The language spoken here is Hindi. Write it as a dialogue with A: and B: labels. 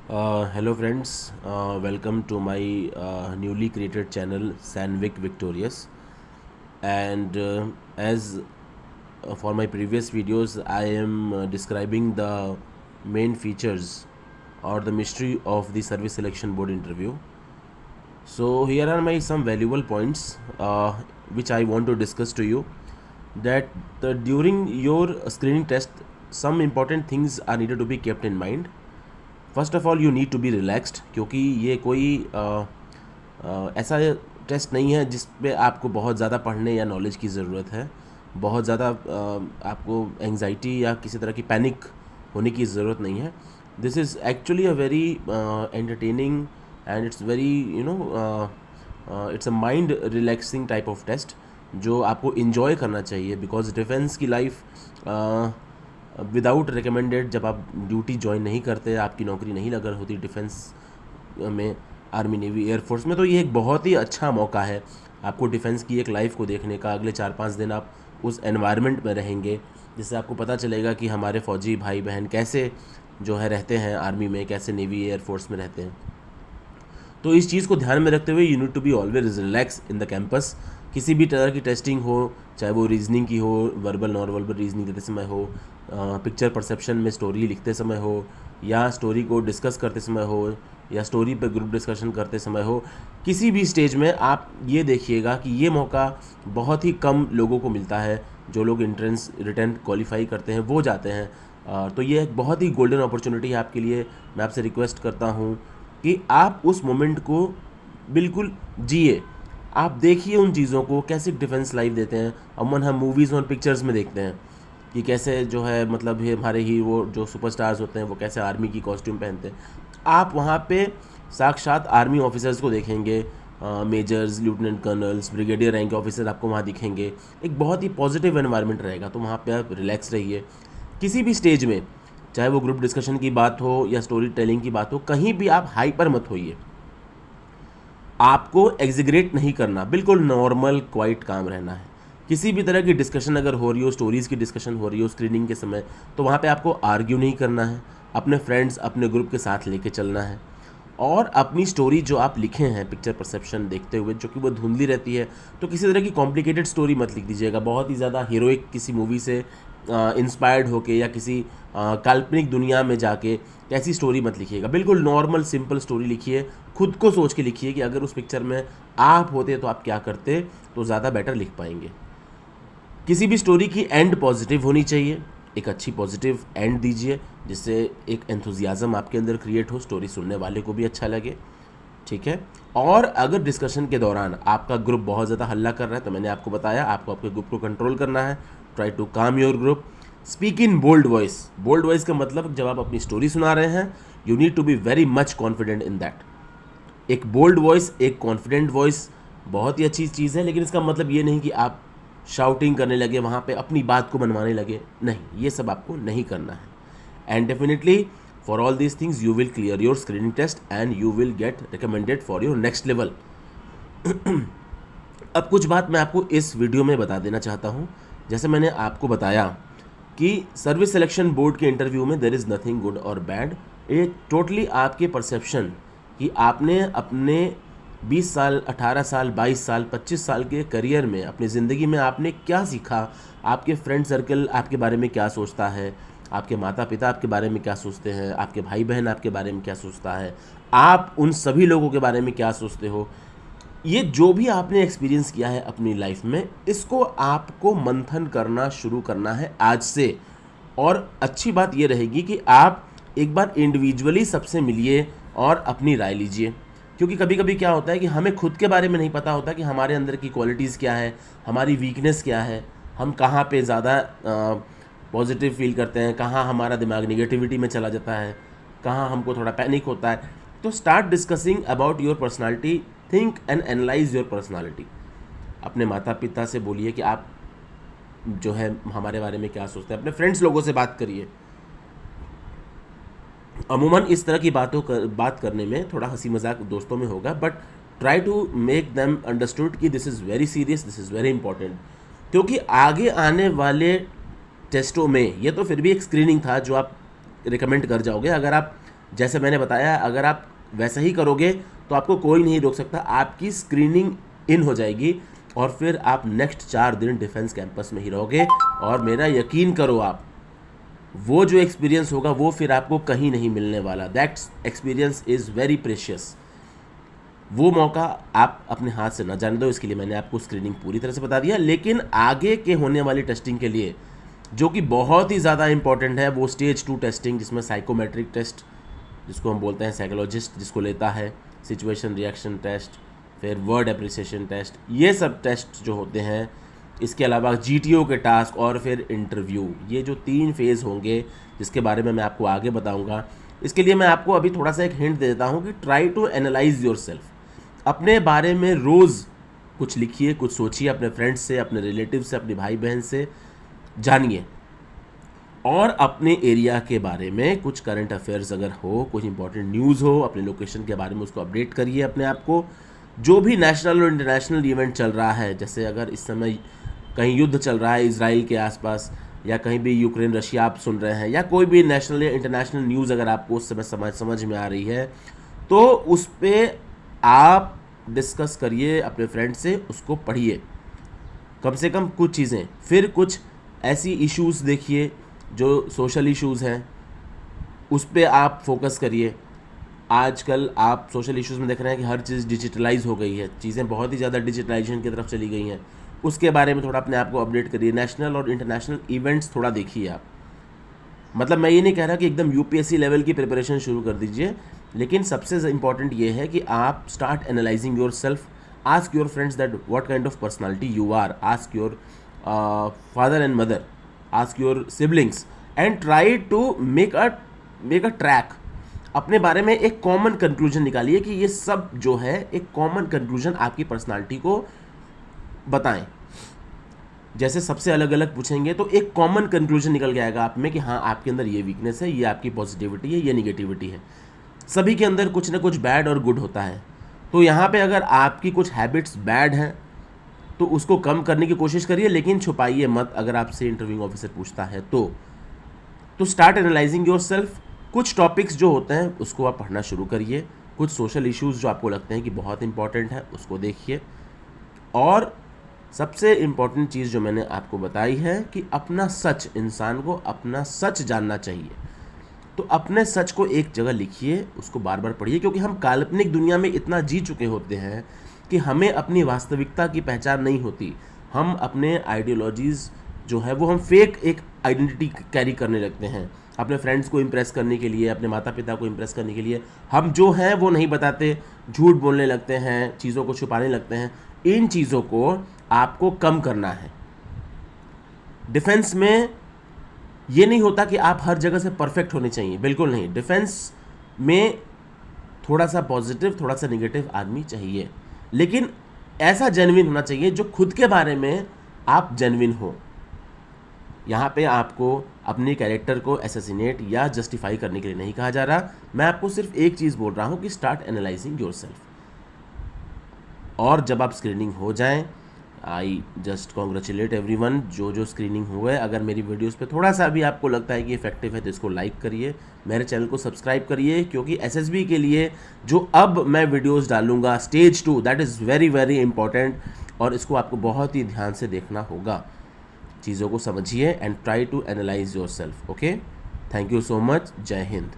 A: Hello friends, welcome to my newly created channel Sanvic Victorious. And as for my previous videos, I am describing the main features or the mystery of the service selection board interview. So here are my some valuable points which I want to discuss to you. That during your screening test, some important things are needed to be kept in mind. First of all you need to be relaxed, क्योंकि ये कोई ऐसा टेस्ट नहीं है जिस पे आपको बहुत ज़्यादा पढ़ने या नॉलेज की ज़रूरत है, बहुत ज़्यादा आपको एंजाइटी या किसी तरह की पैनिक होने की ज़रूरत नहीं है. This is actually a very entertaining and it's very it's a mind relaxing type of test जो आपको इन्जॉय करना चाहिए. बिकॉज डिफेंस की लाइफ विदाउट रिकमेंडेड, जब आप ड्यूटी ज्वाइन नहीं करते, आपकी नौकरी नहीं लगा होती डिफेंस में, आर्मी नेवी एयरफोर्स में, तो ये एक बहुत ही अच्छा मौका है आपको डिफेंस की एक लाइफ को देखने का. अगले 4-5 दिन आप उस एनवायरनमेंट में रहेंगे जिससे आपको पता चलेगा कि हमारे फ़ौजी भाई बहन कैसे जो है रहते हैं आर्मी में, कैसे नेवी एयरफोर्स में रहते हैं. तो इस चीज़ को ध्यान में रखते हुए you need to be always relax in the campus. किसी भी तरह की टेस्टिंग हो, चाहे वो रीजनिंग की हो, वर्बल नॉन वर्बल रीजनिंग देते समय हो, पिक्चर परसेप्शन में स्टोरी लिखते समय हो, या स्टोरी को डिस्कस करते समय हो, या स्टोरी पर ग्रुप डिस्कशन करते समय हो, किसी भी स्टेज में आप ये देखिएगा कि ये मौका बहुत ही कम लोगों को मिलता है. जो लोग एंट्रेंस रिटर्न क्वालिफाई करते हैं वो जाते हैं. तो ये एक बहुत ही गोल्डन अपॉर्चुनिटी है आपके लिए. मैं आपसे रिक्वेस्ट करता हूँ कि आप उस मोमेंट को बिल्कुल जिए. आप देखिए उन चीज़ों को, कैसे डिफेंस लाइव देते हैं. अमूमन हम मूवीज़ और पिक्चर्स में देखते हैं कि कैसे जो है मतलब ये हमारे ही वो जो सुपरस्टार्स होते हैं वो कैसे आर्मी की कॉस्ट्यूम पहनते हैं. आप वहाँ पे साक्षात आर्मी ऑफिसर्स को देखेंगे, measures, lieutenant colonel's, brigadier rank के ऑफिसर आपको वहाँ दिखेंगे. एक बहुत ही पॉजिटिव एनवायरनमेंट रहेगा. तो वहाँ पे आप रिलैक्स रहिए. किसी भी स्टेज में, चाहे वो ग्रुप डिस्कशन की बात हो या स्टोरी टेलिंग की बात हो, कहीं भी आप हाइपर मत होइए. आपको एग्जिग्रेट नहीं करना, बिल्कुल नॉर्मल क्वाइट काम रहना है. किसी भी तरह की डिस्कशन अगर हो रही हो, स्टोरीज़ की डिस्कशन हो रही हो स्क्रीनिंग के समय, तो वहाँ पे आपको आर्ग्यू नहीं करना है. अपने फ्रेंड्स, अपने ग्रुप के साथ लेके चलना है. और अपनी स्टोरी जो आप लिखे हैं पिक्चर परसेप्शन देखते हुए, जो कि वो धुंधली रहती है, तो किसी तरह की कॉम्प्लिकेटेड स्टोरी मत लिख दीजिएगा. बहुत ही ज़्यादा हीरोइक किसी मूवी से इंस्पायर्ड होके या किसी काल्पनिक दुनिया में जाके ऐसी स्टोरी मत लिखिएगा. बिल्कुल नॉर्मल सिंपल स्टोरी लिखिए. खुद को सोच के लिखिए कि अगर उस पिक्चर में आप होते तो आप क्या करते, तो ज़्यादा बेटर लिख पाएंगे. किसी भी स्टोरी की एंड पॉजिटिव होनी चाहिए. एक अच्छी पॉजिटिव एंड दीजिए जिससे एक एंथुजियाज़म आपके अंदर क्रिएट हो, स्टोरी सुनने वाले को भी अच्छा लगे. ठीक है. और अगर डिस्कशन के दौरान आपका ग्रुप बहुत ज़्यादा हल्ला कर रहा है, तो मैंने आपको बताया आपको आपके ग्रुप को कंट्रोल करना है. Try to calm your group. Speak in bold voice. Bold voice का मतलब जब आप अपनी स्टोरी सुना रहे हैं, you need to be very much confident in that. एक बोल्ड वॉइस, एक कॉन्फिडेंट वॉइस बहुत ही अच्छी चीज़ है, लेकिन इसका मतलब ये नहीं कि आप शाउटिंग करने लगे, वहाँ पे अपनी बात को मनवाने लगे. नहीं, ये सब आपको नहीं करना है. And definitely for all these things you will clear your screening test and you will get recommended for your next level. अब कुछ बात मैं आपको इस वीडियो में बता देना चाहता हूँ. जैसे मैंने आपको बताया कि सर्विस सिलेक्शन बोर्ड के इंटरव्यू में देयर इज़ नथिंग गुड और बैड. ये टोटली आपके परसेप्शन कि आपने अपने 20 साल, 18 साल, 22 साल, 25 साल के करियर में, अपनी ज़िंदगी में आपने क्या सीखा, आपके फ्रेंड सर्कल आपके बारे में क्या सोचता है, आपके माता पिता आपके बारे में क्या सोचते हैं, आपके भाई बहन आपके बारे में क्या सोचता है, आप उन सभी लोगों के बारे में क्या सोचते हो. ये जो भी आपने एक्सपीरियंस किया है अपनी लाइफ में, इसको आपको मंथन करना शुरू करना है आज से. और अच्छी बात ये रहेगी कि आप एक बार इंडिविजुअली सबसे मिलिए और अपनी राय लीजिए. क्योंकि कभी कभी क्या होता है कि हमें खुद के बारे में नहीं पता होता कि हमारे अंदर की क्वालिटीज़ क्या है, हमारी वीकनेस क्या है, हम कहाँ पे ज़्यादा पॉजिटिव फील करते हैं, कहाँ हमारा दिमाग निगेटिविटी में चला जाता है, कहाँ हमको थोड़ा पैनिक होता है. तो start discussing about your personality. Think and analyse your personality. अपने माता पिता से बोलिए कि आप जो है हमारे बारे में क्या सोचते हैं. अपने फ्रेंड्स लोगों से बात करिए. अमूमन इस तरह की बात करने में थोड़ा हंसी मजाक दोस्तों में होगा, but try to make them understood कि this is very serious, this is very important. क्योंकि आगे आने वाले टेस्टों में, ये तो फिर भी एक स्क्रीनिंग था जो आप रिकमेंड कर जाओगे. अगर आप जैसे मैंने बताया, अगर आप वैसा ही करोगे तो आपको कोई नहीं रोक सकता, आपकी स्क्रीनिंग इन हो जाएगी और फिर आप नेक्स्ट 4 दिन डिफेंस कैंपस में ही रहोगे। और मेरा यकीन करो आप, वो जो एक्सपीरियंस होगा वो फिर आपको कहीं नहीं मिलने वाला। That experience is very precious. वो मौका आप अपने हाथ से न जाने दो। इसके लिए मैंने आपको स्क्रीनिंग पूरी तरह से बता दिया। लेकिन आगे के होने वाली टेस्टिंग के लिए जो कि बहुत ही ज़्यादा इंपॉर्टेंट है, वो स्टेज 2 टेस्टिंग, जिसमें साइकोमेट्रिक टेस्ट, जिसको हम बोलते हैं साइकोलॉजिस्ट जिसको लेता है, सिचुएशन रिएक्शन टेस्ट, फिर वर्ड एप्रिसिएशन टेस्ट, ये सब टेस्ट जो होते हैं। इसके अलावा GTO के टास्क और फिर इंटरव्यू, ये जो 3 फेज़ होंगे जिसके बारे में मैं आपको आगे बताऊंगा। इसके लिए मैं आपको अभी थोड़ा सा एक हिंट दे देता हूँ कि try to analyse yourself. अपने बारे में रोज़ कुछ लिखिए, कुछ सोचिए, अपने फ्रेंड्स से, अपने रिलेटिव से, अपने भाई बहन से जानिए। और अपने एरिया के बारे में कुछ करंट अफेयर्स अगर हो, कुछ इंपॉर्टेंट न्यूज़ हो, अपने लोकेशन के बारे में उसको अपडेट करिए अपने आप को। जो भी नेशनल और इंटरनेशनल इवेंट चल रहा है, जैसे अगर इस समय कहीं युद्ध चल रहा है इसराइल के आसपास, या कहीं भी यूक्रेन रशिया आप सुन रहे हैं, या कोई भी नेशनल या इंटरनेशनल न्यूज़ अगर आपको उस समय समझ में आ रही है, तो उस पर आप डिस्कस करिए अपने फ्रेंड से, उसको पढ़िए कम से कम कुछ चीज़ें। फिर कुछ ऐसी इश्यूज़ देखिए जो सोशल इश्यूज़ हैं, उस पर आप फोकस करिए। आजकल आप सोशल इश्यूज़ में देख रहे हैं कि हर चीज़ डिजिटलाइज हो गई है, चीज़ें बहुत ही ज़्यादा डिजिटलाइजेशन की तरफ चली गई हैं। उसके बारे में थोड़ा अपने आप को अपडेट करिए। नेशनल और इंटरनेशनल इवेंट्स थोड़ा देखिए आप। मतलब मैं ये नहीं कह रहा कि एकदम UPSC लेवल की प्रिपरेशन शुरू कर दीजिए, लेकिन सबसे इंपॉर्टेंट ये है कि आप start analysing yourself. Ask your friends that what kind of personality you are, ask your father and mother, ask your siblings, and try to make a track. अपने बारे में एक कॉमन कंक्लूजन निकालिए कि ये सब जो है एक कॉमन कंक्लूजन आपकी पर्सनालिटी को बताएं। जैसे सबसे अलग अलग पूछेंगे तो एक कॉमन कंक्लूजन निकल के आएगा आप में कि हाँ, आपके अंदर ये वीकनेस है, ये आपकी पॉजिटिविटी है, ये निगेटिविटी है। सभी के अंदर कुछ ना कुछ बैड और गुड होता है। तो यहाँ पे अगर आपकी कुछ हैबिट्स बैड हैं तो उसको कम करने की कोशिश करिए, लेकिन छुपाइए मत अगर आपसे इंटरव्यूइंग ऑफिसर पूछता है तो स्टार्ट एनालाइजिंग योर सेल्फ। कुछ टॉपिक्स जो होते हैं उसको आप पढ़ना शुरू करिए। कुछ सोशल इश्यूज़ जो आपको लगते हैं कि बहुत इंपॉर्टेंट है उसको देखिए। और सबसे इम्पॉर्टेंट चीज़ जो मैंने आपको बताई है कि अपना सच, इंसान को अपना सच जानना चाहिए। तो अपने सच को एक जगह लिखिए, उसको बार बार पढ़िए, क्योंकि हम काल्पनिक दुनिया में इतना जी चुके होते हैं कि हमें अपनी वास्तविकता की पहचान नहीं होती। हम अपने आइडियोलॉजीज़ जो है वो हम फेक एक आइडेंटिटी कैरी करने लगते हैं अपने फ्रेंड्स को इम्प्रेस करने के लिए, अपने माता पिता को इम्प्रेस करने के लिए। हम जो हैं वो नहीं बताते, झूठ बोलने लगते हैं, चीज़ों को छुपाने लगते हैं। इन चीज़ों को आपको कम करना है। डिफेंस में ये नहीं होता कि आप हर जगह से परफेक्ट होने चाहिए, बिल्कुल नहीं। डिफेंस में थोड़ा सा पॉजिटिव, थोड़ा सा नेगेटिव आदमी चाहिए, लेकिन ऐसा जेन्युइन होना चाहिए जो खुद के बारे में आप जेन्युइन हो। यहाँ पे आपको अपने कैरेक्टर को असैसिनेट या जस्टिफाई करने के लिए नहीं कहा जा रहा। मैं आपको सिर्फ एक चीज़ बोल रहा हूँ कि स्टार्ट एनालाइजिंग योरसेल्फ। और जब आप स्क्रीनिंग हो जाएं, आई जस्ट कॉन्ग्रेचुलेट एवरीवन जो स्क्रीनिंग हुए। अगर मेरी वीडियोस पे थोड़ा सा भी आपको लगता है कि इफेक्टिव है तो इसको लाइक करिए, मेरे चैनल को सब्सक्राइब करिए, क्योंकि SSB के लिए जो अब मैं वीडियोस डालूंगा stage 2, that is very very important, और इसको आपको बहुत ही ध्यान से देखना होगा। चीज़ों को समझिए and try to analyse yourself. Okay, thank you so much. जय हिंद।